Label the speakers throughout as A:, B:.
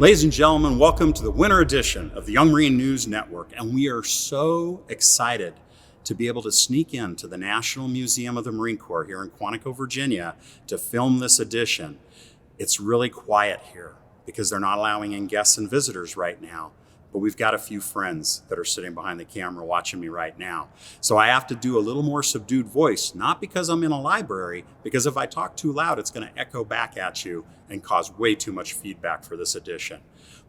A: Ladies and gentlemen, welcome to the winter edition of the Young Marine News Network, and we are so excited to be able to sneak into the National Museum of the Marine Corps here in Quantico, Virginia, to film this edition. It's really quiet here because they're not allowing in guests and visitors right now, but we've got a few friends that are sitting behind the camera watching me right now. So I have to do a little more subdued voice, not because I'm in a library, because if I talk too loud, it's going to echo back at you and cause way too much feedback for this edition.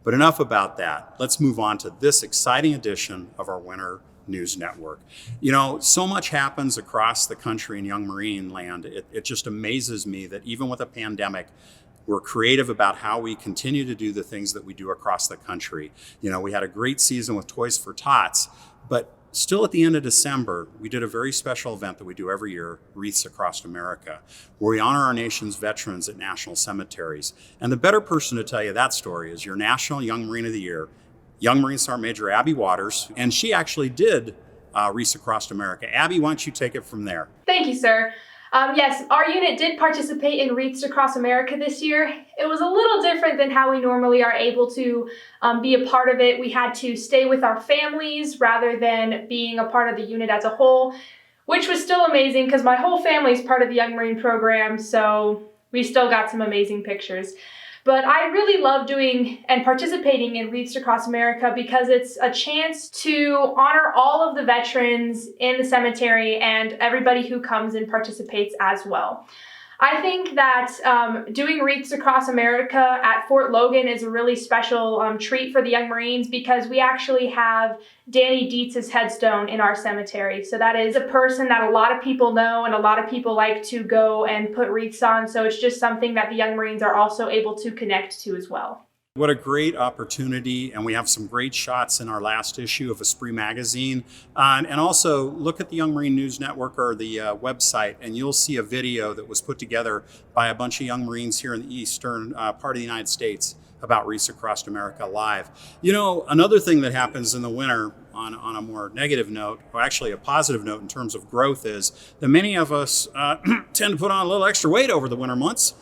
A: But enough about that. Let's move on to this exciting edition of our Winter News Network. You know, so much happens across the country in Young Marine land. It just amazes me that even with a pandemic, we're creative about how we continue to do the things that we do across the country. You know, we had a great season with Toys for Tots, but still at the end of December, we did a very special event that we do every year, Wreaths Across America, where we honor our nation's veterans at national cemeteries. And the better person to tell you that story is your National Young Marine of the Year, Young Marine Sergeant Major Abby Waters, and she actually did Wreaths Across America. Abby, why don't you take it from there?
B: Thank you, sir. Yes, our unit did participate in Wreaths Across America this year. It was a little different than how we normally are able to be a part of it. We had to stay with our families rather than being a part of the unit as a whole, which was still amazing because my whole family is part of the Young Marine program, so we still got some amazing pictures. But I really love doing and participating in Wreaths Across America because it's a chance to honor all of the veterans in the cemetery and everybody who comes and participates as well. I think that doing Wreaths Across America at Fort Logan is a really special treat for the Young Marines because we actually have Danny Dietz's headstone in our cemetery. So that is a person that a lot of people know and a lot of people like to go and put wreaths on. So it's just something that the Young Marines are also able to connect to as well.
A: What a great opportunity, and we have some great shots in our last issue of Esprit magazine. And also look at the Young Marine News Network or the website, and you'll see a video that was put together by a bunch of young Marines here in the eastern part of the United States about Wreaths Across America live. You know, another thing that happens in the winter on a more negative note, or actually a positive note in terms of growth, is that many of us tend to put on a little extra weight over the winter months.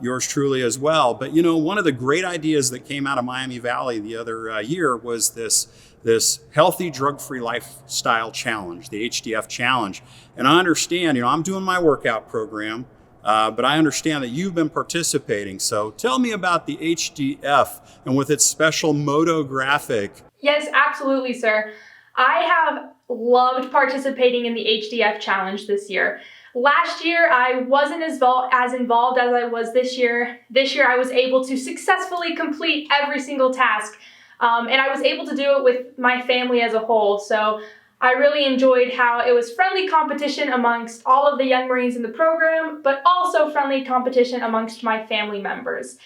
A: Yours truly as well. But you know, one of the great ideas that came out of Miami Valley the other year was this healthy drug-free lifestyle challenge, the HDF challenge. And I understand, you know, I'm doing my workout program, but I understand that you've been participating. So tell me about the HDF and with its special moto graphic.
B: Yes, absolutely, sir. I have loved participating in the HDF challenge this year. Last year, I wasn't as involved as I was this year. This year, I was able to successfully complete every single task, and I was able to do it with my family as a whole. So I really enjoyed how it was friendly competition amongst all of the Young Marines in the program, but also friendly competition amongst my family members.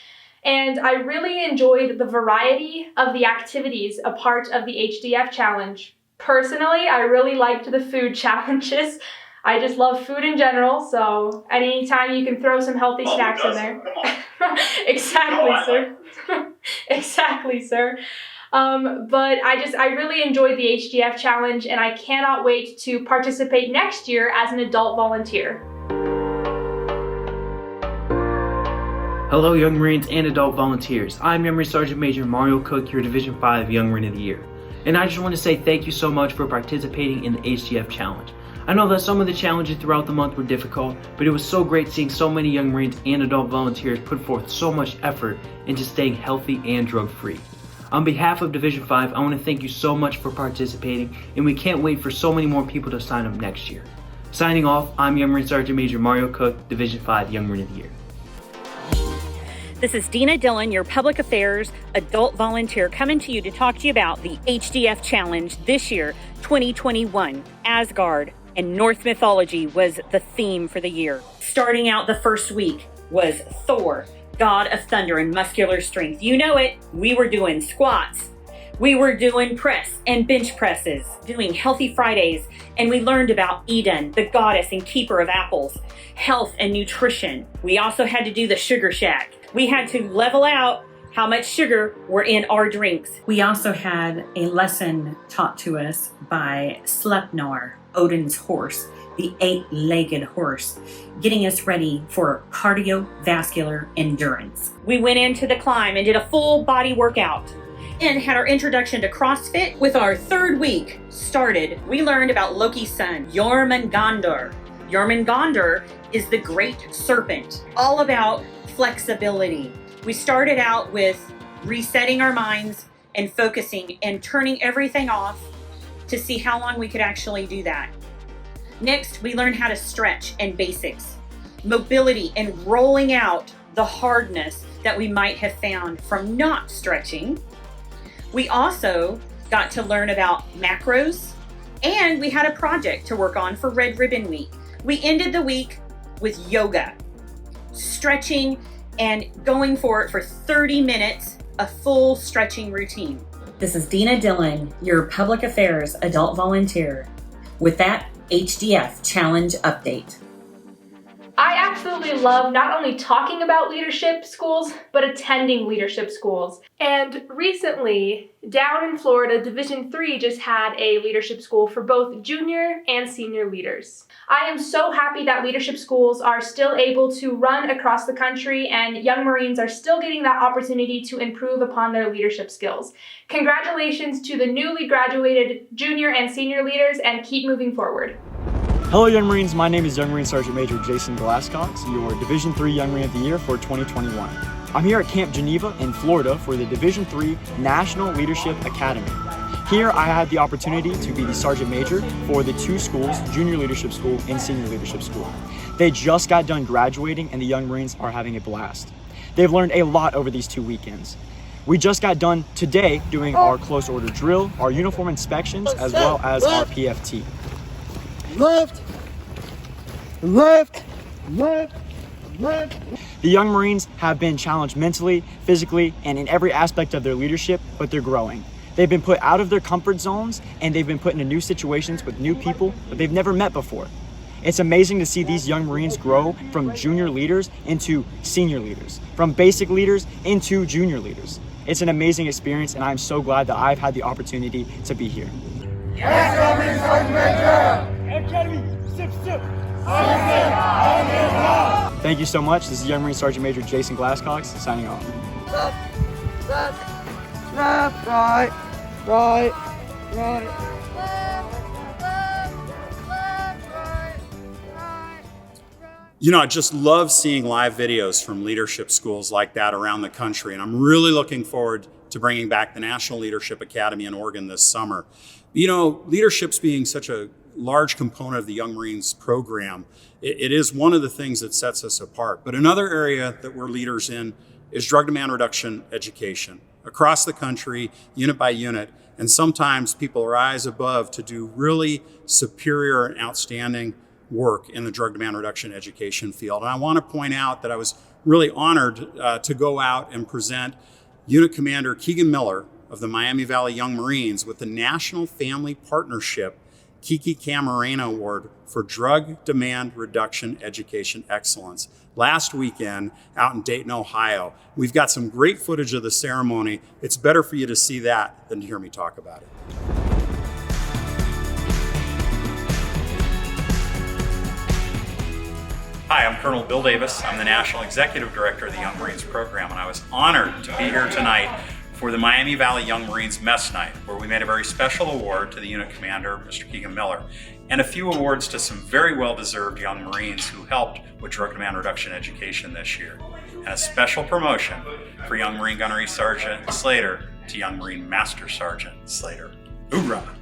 B: And I really enjoyed the variety of the activities a part of the HDF challenge. Personally, I really liked the food challenges. I just love food in general, so anytime you can throw some healthy snacks in there. Exactly, sir. Exactly, sir. But I really enjoyed the HDF challenge, and I cannot wait to participate next year as an adult volunteer.
C: Hello, Young Marines and adult volunteers. I'm Young Marine Sergeant Major Mario Cook, your Division 5 Young Marine of the Year. And I just want to say thank you so much for participating in the HDF challenge. I know that some of the challenges throughout the month were difficult, but it was so great seeing so many Young Marines and adult volunteers put forth so much effort into staying healthy and drug-free. On behalf of Division 5, I want to thank you so much for participating, and we can't wait for so many more people to sign up next year. Signing off, I'm Young Marine Sergeant Major Mario Cook, Division 5 Young Marine of the Year.
D: This is Dina Dillon, your Public Affairs adult volunteer, coming to you to talk to you about the HDF Challenge this year, 2021. Asgard and Norse mythology was the theme for the year. Starting out the first week was Thor, god of thunder and muscular strength. You know it. We were doing squats. We were doing press and bench presses, doing Healthy Fridays, and we learned about Eden, the goddess and keeper of apples, health and nutrition. We also had to do the sugar shack. We had to level out how much sugar were in our drinks.
E: We also had a lesson taught to us by Sleipnir,
D: Odin's horse, the 8-legged horse, getting us ready for cardiovascular endurance. We went into the climb and did a full body workout and had our introduction to CrossFit. With our third week started, we learned about Loki's son, Jormungandr. Jormungandr is the great serpent, all about flexibility. We started out with resetting our minds and focusing and turning everything off to see how long we could actually do that. Next, we learned how to stretch and basics, mobility, and rolling out the hardness that we might have found from not stretching. We also got to learn about macros, and we had a project to work on for Red Ribbon Week. We ended the week with yoga, stretching, and going for it for 30 minutes, a full stretching routine. This is Dina Dillon, your Public Affairs Adult Volunteer, with that HDF Challenge Update.
B: I absolutely love not only talking about leadership schools, but attending leadership schools. And recently, down in Florida, Division III just had a leadership school for both junior and senior leaders. I am so happy that leadership schools are still able to run across the country and young Marines are still getting that opportunity to improve upon their leadership skills. Congratulations to the newly graduated junior and senior leaders, and keep moving forward.
E: Hello Young Marines, my name is Young Marine Sergeant Major Jason Glasscox, your Division III Young Marine of the Year for 2021. I'm here at Camp Geneva in Florida for the Division III National Leadership Academy. Here I had the opportunity to be the Sergeant Major for the two schools, Junior Leadership School and Senior Leadership School. They just got done graduating and the Young Marines are having a blast. They've learned a lot over these 2 weekends. We just got done today doing our close order drill, our uniform inspections, as well as our PFT.
F: Left, left, left, left.
E: The Young Marines have been challenged mentally, physically, and in every aspect of their leadership, but they're growing. They've been put out of their comfort zones and they've been put into new situations with new people that they've never met before. It's amazing to see these Young Marines grow from junior leaders into senior leaders, from basic leaders into junior leaders. It's an amazing experience and I'm so glad that I've had the opportunity to be here.
F: Yes, Sergeant Major!
E: Academy, sip, sip. Thank you so much. This is Young Marine Sergeant Major Jason Glasscox signing off.
F: Left, left, right, right, right.
A: You know, I just love seeing live videos from leadership schools like that around the country, and I'm really looking forward to bringing back the National Leadership Academy in Oregon this summer. You know, leadership's being such a large component of the Young Marines program, it is one of the things that sets us apart. But another area that we're leaders in is drug demand reduction education. Across the country, unit by unit, and sometimes people rise above to do really superior and outstanding work in the drug demand reduction education field. And I want to point out that I was really honored to go out and present Unit Commander Keegan Miller of the Miami Valley Young Marines with the National Family Partnership Enrique Camarena Award for Drug Demand Reduction Education Excellence last weekend out in Dayton, Ohio. We've got some great footage of the ceremony. It's better for you to see that than to hear me talk about it. Hi, I'm Colonel Bill Davis. I'm the National Executive Director of the Young Marines Program, and I was honored to be here tonight for the Miami Valley Young Marines Mess Night, where we made a very special award to the unit commander, Mr. Keegan Miller, and a few awards to some very well-deserved young Marines who helped with drug demand reduction education this year, and a special promotion for Young Marine Gunnery Sergeant Slater to Young Marine Master Sergeant Slater. Hoorah!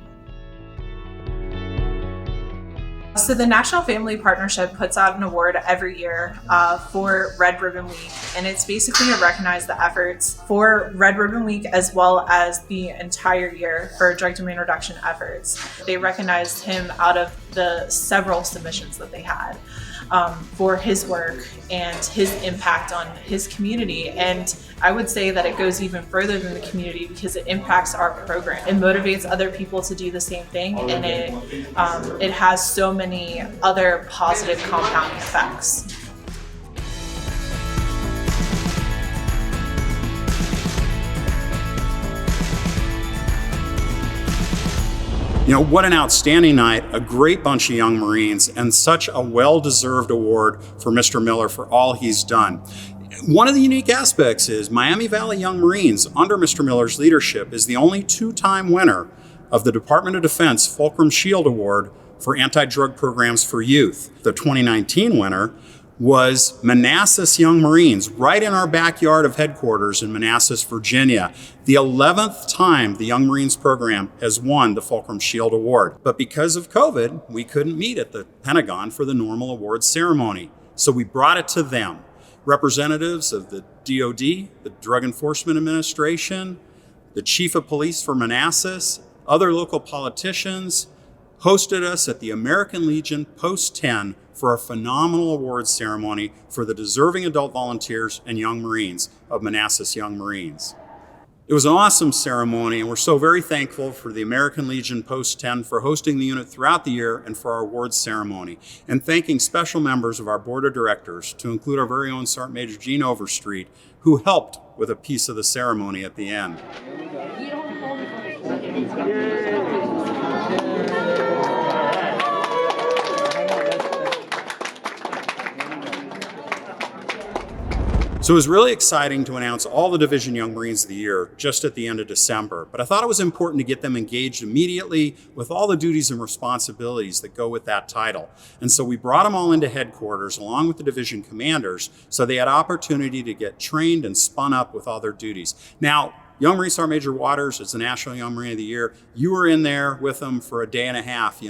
G: So the National Family Partnership puts out an award every year for Red Ribbon Week, and it's basically to recognize the efforts for Red Ribbon Week as well as the entire year for drug demand reduction efforts. They recognized him out of the several submissions that they had for his work and his impact on his community. And I would say that it goes even further than the community because it impacts our program. It motivates other people to do the same thing, and it has so many other positive compounding effects.
A: You know, what an outstanding night, a great bunch of young Marines, and such a well-deserved award for Mr. Miller for all he's done. One of the unique aspects is Miami Valley Young Marines, under Mr. Miller's leadership, is the only two-time winner of the Department of Defense Fulcrum Shield Award for anti-drug programs for youth. The 2019 winner was Manassas Young Marines, right in our backyard of headquarters in Manassas, Virginia. The 11th time the Young Marines program has won the Fulcrum Shield Award. But because of COVID, we couldn't meet at the Pentagon for the normal awards ceremony. So we brought it to them. Representatives of the DOD, the Drug Enforcement Administration, the Chief of Police for Manassas, other local politicians, hosted us at the American Legion Post 10 for a phenomenal awards ceremony for the deserving adult volunteers and young Marines of Manassas Young Marines. It was an awesome ceremony, and we're so very thankful for the American Legion Post 10 for hosting the unit throughout the year and for our awards ceremony, and thanking special members of our board of directors, to include our very own Sergeant Major Gene Overstreet, who helped with a piece of the ceremony at the end. So it was really exciting to announce all the Division Young Marines of the Year just at the end of December, but I thought it was important to get them engaged immediately with all the duties and responsibilities that go with that title. And so we brought them all into headquarters along with the division commanders so they had opportunity to get trained and spun up with all their duties. Now, Young Marine Sergeant Major Waters is the National Young Marine of the Year. You were in there with them for a day and a half.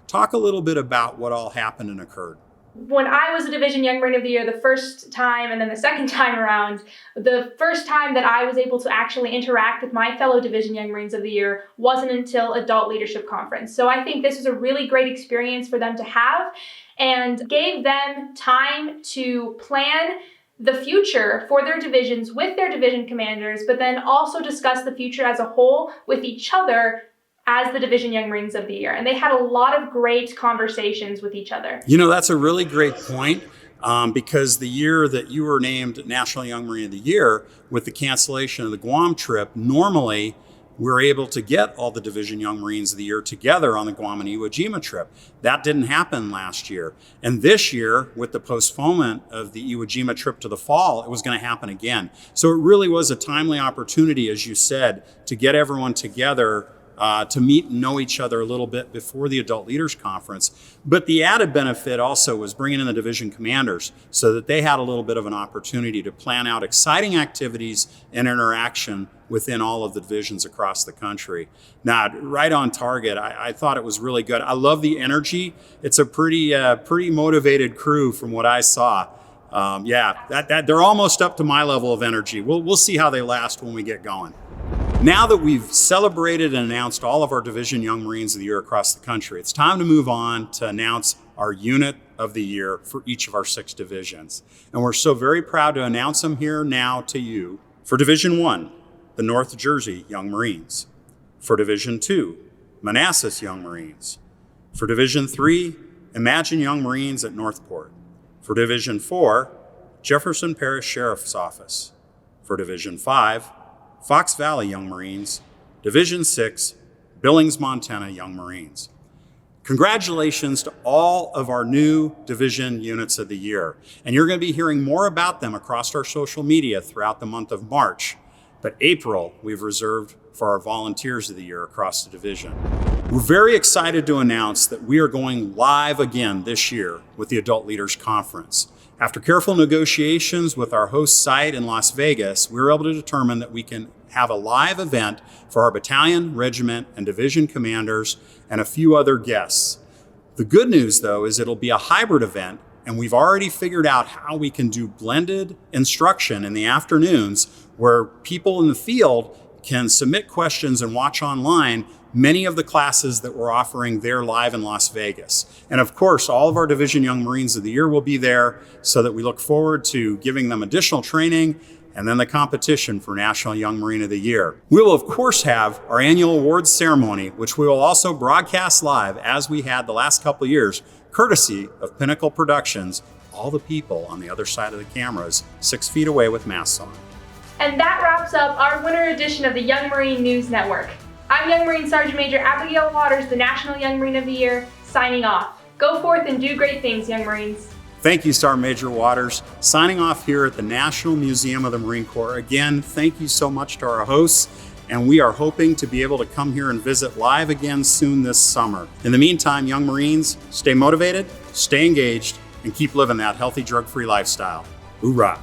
A: Talk a little bit about what all happened and occurred.
B: When I was a Division Young Marine of the Year the first time and then the second time around, the first time that I was able to actually interact with my fellow Division Young Marines of the Year wasn't until Adult Leadership Conference. So I think this was a really great experience for them to have and gave them time to plan the future for their divisions with their division commanders, but then also discuss the future as a whole with each other as the Division Young Marines of the Year. And they had a lot of great conversations with each other.
A: That's a really great point because the year that you were named National Young Marine of the Year, with the cancellation of the Guam trip, normally we're able to get all the Division Young Marines of the Year together on the Guam and Iwo Jima trip. That didn't happen last year. And this year, with the postponement of the Iwo Jima trip to the fall, it was going to happen again. So it really was a timely opportunity, as you said, to get everyone together to meet and know each other a little bit before the Adult Leaders Conference. But the added benefit also was bringing in the division commanders so that they had a little bit of an opportunity to plan out exciting activities and interaction within all of the divisions across the country. Now, right on target. I thought it was really good. I love the energy. It's a pretty motivated crew from what I saw. They're almost up to my level of energy. We'll see how they last when we get going. Now that we've celebrated and announced all of our Division Young Marines of the Year across the country, it's time to move on to announce our Unit of the Year for each of our 6 divisions. And we're so very proud to announce them here now to you. For Division 1, the North Jersey Young Marines. For Division 2, Manassas Young Marines. For Division 3, Imagine Young Marines at Northport. For Division 4, Jefferson Parish Sheriff's Office. For Division 5, Fox Valley Young Marines. Division 6, Billings, Montana Young Marines. Congratulations to all of our new division units of the year. And you're going to be hearing more about them across our social media throughout the month of March. But April, we've reserved for our volunteers of the year across the division. We're very excited to announce that we are going live again this year with the Adult Leaders Conference. After careful negotiations with our host site in Las Vegas, we were able to determine that we can have a live event for our battalion, regiment, and division commanders, and a few other guests. The good news, though, is it'll be a hybrid event, and we've already figured out how we can do blended instruction in the afternoons where people in the field can submit questions and watch online many of the classes that we're offering there live in Las Vegas. And of course, all of our Division Young Marines of the Year will be there so that we look forward to giving them additional training and then the competition for National Young Marine of the Year. We will, of course, have our annual awards ceremony, which we will also broadcast live as we had the last couple of years, courtesy of Pinnacle Productions, all the people on the other side of the cameras, 6 feet away with masks on.
B: And that wraps up our winter edition of the Young Marine News Network. I'm Young Marine Sergeant Major Abigail Waters, the National Young Marine of the Year, signing off. Go forth and do great things, Young Marines.
A: Thank you, Sergeant Major Waters. Signing off here at the National Museum of the Marine Corps. Again, thank you so much to our hosts, and we are hoping to be able to come here and visit live again soon this summer. In the meantime, Young Marines, stay motivated, stay engaged, and keep living that healthy, drug-free lifestyle. Hoorah!